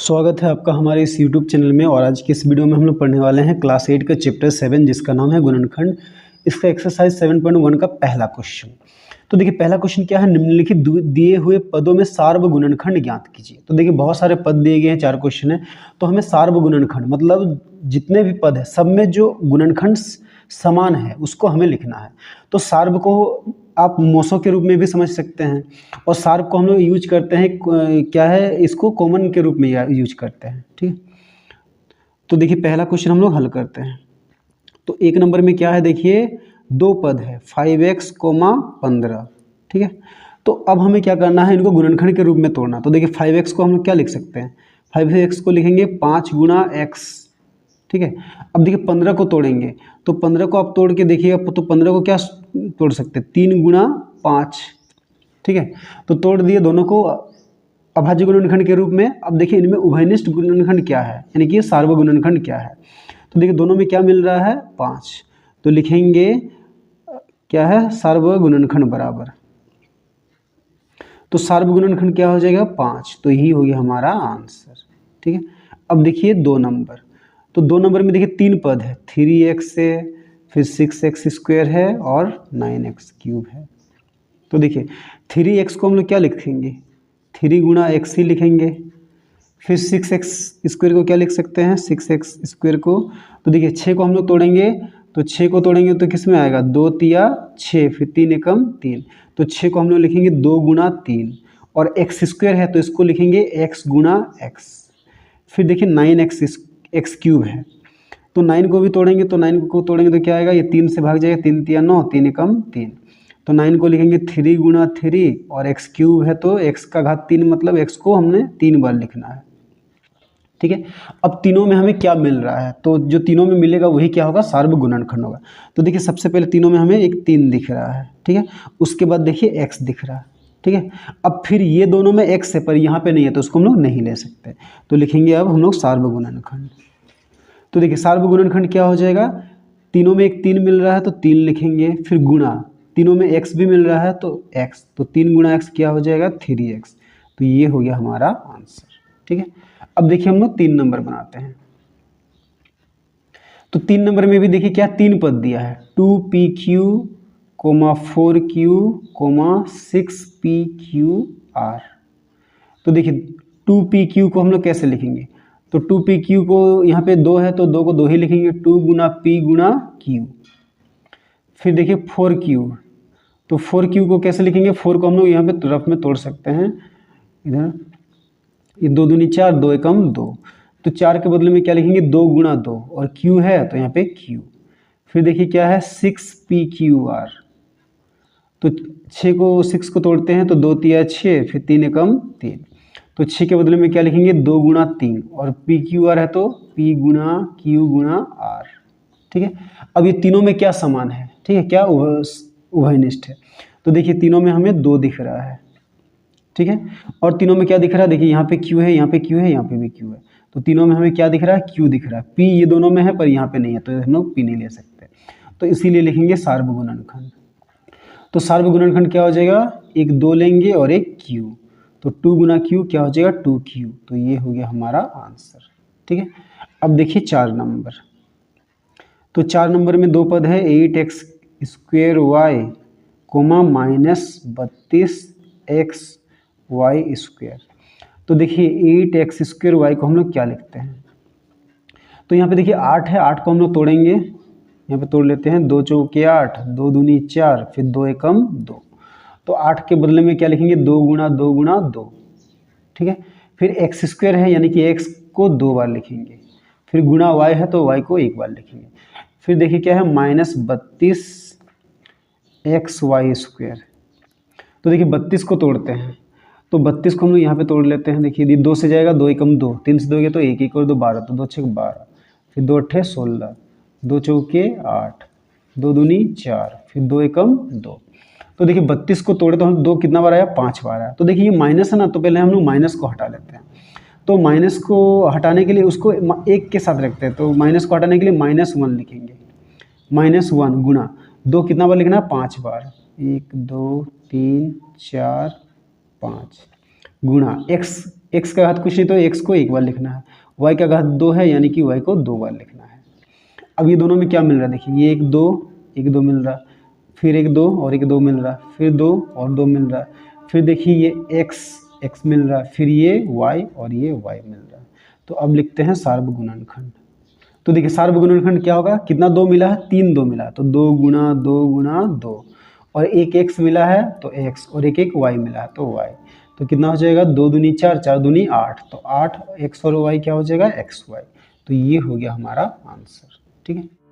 स्वागत है आपका हमारे इस YouTube चैनल में। और आज की इस वीडियो में हम लोग पढ़ने वाले हैं क्लास 8 का चैप्टर 7 जिसका नाम है गुणनखंड। इसका एक्सरसाइज 7.1 का पहला क्वेश्चन। तो देखिए पहला क्वेश्चन क्या है, निम्नलिखित दिए हुए पदों में सार्वगुणनखंड ज्ञात कीजिए। तो देखिए बहुत सारे पद दिए गए हैं, 4 क्वेश्चन है। तो हमें सार्वगुणनखंड मतलब जितने भी पद है सब में जो गुणनखंड समान है उसको हमें लिखना है। तो सार्व को आप मोसो के रूप में भी समझ सकते हैं, और सार्व को हम लोग यूज करते हैं क्या है, इसको कॉमन के रूप में यूज करते हैं। ठीक है, तो देखिए पहला क्वेश्चन हम लोग हल करते हैं। तो 1 नंबर में क्या है, देखिए 2 पद है 5x, 15। ठीक है, तो अब हमें क्या करना है, इनको गुणनखंड के रूप में तोड़ना। तो देखिए 5x को हम लोग क्या लिख सकते हैं, 5x को लिखेंगे 5 गुणा x। ठीक है, अब देखिए 15 को तोड़ेंगे, तो 15 को आप तोड़ के देखिए, तो 15 को क्या तोड़ सकते हैं, 3 गुणा 5। ठीक है, तो तोड़ दिए दोनों को अभाज्य गुणनखंड के रूप में। अब देखिए इनमें उभयनिष्ठ गुणनखंड क्या है, यानी कि सार्वगुणनखंड क्या है। तो देखिए दोनों में क्या मिल रहा है, 5। तो लिखेंगे क्या है, सार्वगुणनखंड बराबर। तो सार्वगुणनखंड क्या हो जाएगा, 5। तो यही हो गया हमारा आंसर। ठीक है, अब देखिए 2 नंबर। तो 2 नंबर में देखिए 3 पद है, 3x है, फिर 6x स्क्वायर है और 9x क्यूब है। तो देखिए 3x को हम लोग क्या लिखेंगे, 3 गुणा x ही लिखेंगे। फिर 6x स्क्वायर को क्या लिख सकते हैं, 6x स्क्वायर को। तो देखिए 6 को हम लोग तोड़ेंगे, तो 6 को तोड़ेंगे तो किस में आएगा, 2 तिया 6, फिर 3 एकम 3। तो 6 को हम लोग लिखेंगे 2 गुणा 3, और x स्क्वायर है तो इसको लिखेंगे x गुणा x। फिर देखिए 9x x क्यूब है, तो 9 को भी तोड़ेंगे, तो 9 को तोड़ेंगे तो क्या आएगा, ये 3 से भाग जाएगा, 3 तिया 9, 3 एकम 3। तो 9 को लिखेंगे 3 गुणा 3, और x क्यूब है तो x का घात 3, मतलब x को हमने 3 बार लिखना है। ठीक है, अब तीनों में हमें क्या मिल रहा है, तो जो तीनों में मिलेगा वही क्या होगा, सार्वगुणनखंड होगा। तो देखिए सबसे पहले तीनों में हमें एक 3 दिख रहा है। ठीक है, उसके बाद देखिए x दिख रहा है। ठीक है, अब फिर ये दोनों में x है पर यहाँ पे नहीं है, तो उसको हम लोग नहीं ले सकते। तो लिखेंगे अब हम लोग सार्वगुणनखंड। तो देखिए सार्वगुणनखंड क्या हो जाएगा, तीनों में एक 3 मिल रहा है तो 3 लिखेंगे, फिर गुणा, तीनों में x भी मिल रहा है तो x, तो 3 गुणा x क्या हो जाएगा, 3x। तो ये हो गया हमारा आंसर। ठीक है, अब देखिए हम लोग 3 नंबर बनाते हैं। तो 3 नंबर में भी देखिए क्या 3 पद दिया है, 2pq, 4q, 6pqr। तो देखिए 2pq को हम लोग कैसे लिखेंगे, तो 2pq को यहाँ पे 2 है तो 2 को 2 ही लिखेंगे, 2 गुना p गुना q। फिर देखिए 4q, तो 4q को कैसे लिखेंगे, 4 को हम लोग यहाँ पे रफ में तोड़ सकते हैं, इधर ये 2 दूनी 4, 2 एकम 2। तो 4 के बदले में क्या लिखेंगे, 2 गुना 2, और q है तो यहाँ पे q। फिर देखिए क्या है, 6pqr। तो 6 को तोड़ते हैं तो 2 तिया 6, फिर 3 एकम 3। तो 6 के बदले में क्या लिखेंगे, 2 गुणा 3, और pqr है तो p गुणा q गुणा r। ठीक है, अब ये तीनों में क्या समान है, ठीक है, क्या उभयनिष्ठ है। तो देखिए तीनों में हमें 2 दिख रहा है। ठीक है, और तीनों में क्या दिख रहा है, देखिए यहाँ पे q है, यहाँ पे q है, यहाँ पे भी q है। तो तीनों में हमें क्या दिख रहा है, q दिख रहा है। p ये दोनों में है पर यहाँ पे नहीं है, तो हम लोग p नहीं ले सकते, तो इसीलिए लिखेंगे सार्वगुणनखंड। तो सार्वगुणनखंड क्या हो जाएगा, एक 2 लेंगे और एक q, तो 2 गुना q क्या हो जाएगा, 2q। तो ये हो गया हमारा आंसर। ठीक है, अब देखिए 4 नंबर। तो 4 नंबर में 2 पद है, 8x square y, -32x y square. तो देखिए 8x स्क्वेयर y को हम लोग क्या लिखते हैं, तो यहाँ पे देखिए 8 है, 8 को हम लोग तोड़ेंगे, यहाँ पे तोड़ लेते हैं, 2 चौके 8, 2 दूनी 4, फिर 2 एकम 2। तो 8 के बदले में क्या लिखेंगे, 2 गुणा 2 गुणा 2। ठीक है, फिर x स्क्वायर है यानी कि x को 2 बार लिखेंगे, फिर गुणा y है तो y को 1 बार लिखेंगे। फिर देखिए क्या है, -32x स्क्वायर। तो देखिए 32 को तोड़ते हैं, तो 32 को हम लोग यहाँ पे तोड़ लेते हैं। देखिए 2 से जाएगा, 2 एकम 2, 3 से 2 गया तो 1, 1 और 2 12, तो 2 6 12, फिर 2 8 16, 2 चौके 8, 2 दूनी 4, फिर 2 एकम 2। तो देखिए 32 को तोड़े तो हम 2 कितना बार आया, 5 बार आया। तो देखिए ये माइनस है ना, तो पहले हम लोग माइनस को हटा लेते हैं। तो माइनस को हटाने के लिए उसको 1 के साथ रखते हैं, तो माइनस को हटाने के लिए -1 लिखेंगे, -1 गुणा 2 कितना बार लिखना है, 5 बार, 1 2 3 4 5, गुणा एक्स का घात कुछ नहीं तो एक्स को एक बार लिखना है, वाई का घात 2 है यानी कि वाई को 2 बार लिखना है। अब ये दोनों में क्या मिल रहा है देखिए, ये एक दो मिल रहा, फिर एक 2 और एक 2 मिल रहा, फिर 2 और 2 मिल रहा, फिर देखिए ये x मिल रहा, फिर ये y और ये y मिल रहा। तो अब लिखते हैं सार्वगुणनखंड। तो देखिए सार्वगुणनखंड क्या होगा, कितना 2 मिला है, 3 2 मिला, तो 2 गुणा 2 गुणा 2, और एक x मिला है तो x, और एक y मिला है तो y। तो कितना हो जाएगा, 2 दूनी 4, 4 दूनी 8, तो 8 x और y क्या हो जाएगा, xy। तो ये हो गया हमारा आंसर। ठीक है।